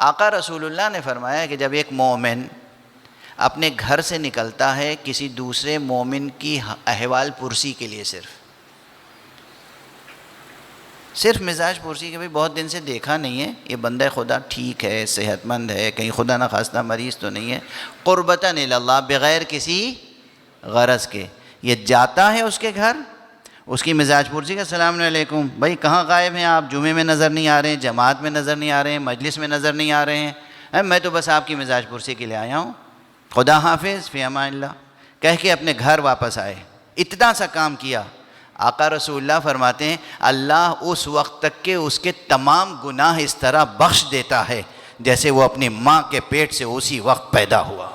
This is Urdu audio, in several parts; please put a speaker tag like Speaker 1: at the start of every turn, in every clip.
Speaker 1: آقا رسول اللہ نے فرمایا کہ جب ایک مومن اپنے گھر سے نکلتا ہے کسی دوسرے مومن کی احوال پرسی کے لیے، صرف مزاج پرسی، کہ بھئی بہت دن سے دیکھا نہیں ہے، یہ بندہ خدا ٹھیک ہے، صحت مند ہے، کہیں خدا نہ خواستہ مریض تو نہیں ہے، قربتاً اللہ، بغیر کسی غرض کے یہ جاتا ہے اس کے گھر، اس کی مزاج پرسی کا السلام علیکم، بھائی کہاں غائب ہیں آپ، جمعے میں نظر نہیں آ رہے ہیں، جماعت میں نظر نہیں آ رہے ہیں، مجلس میں نظر نہیں آ رہے ہیں، میں تو بس آپ کی مزاج پرسی کے لیے آیا ہوں، خدا حافظ، فی امان اللہ کہہ کے اپنے گھر واپس آئے، اتنا سا کام کیا۔ آقا رسول اللہ فرماتے ہیں اللہ اس وقت تک کہ اس کے تمام گناہ اس طرح بخش دیتا ہے جیسے وہ اپنی ماں کے پیٹ سے اسی وقت پیدا ہوا۔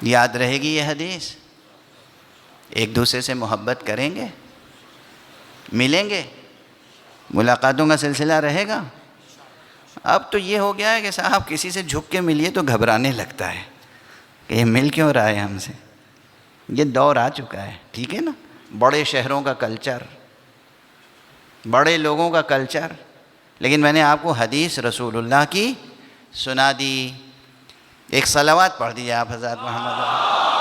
Speaker 1: یاد رہے گی یہ حدیث؟ ایک دوسرے سے محبت کریں گے، ملیں گے، ملاقاتوں کا سلسلہ رہے گا۔ اب تو یہ ہو گیا ہے کہ صاحب کسی سے جھک کے ملیے تو گھبرانے لگتا ہے کہ یہ مل کیوں رہا ہے ہم سے، یہ دور آ چکا ہے، ٹھیک ہے نا؟ بڑے شہروں کا کلچر، بڑے لوگوں کا کلچر، لیکن میں نے آپ کو حدیث رسول اللہ کی سنا دی۔ ایک صلوات پڑھ دیجئے آپ حضرت محمد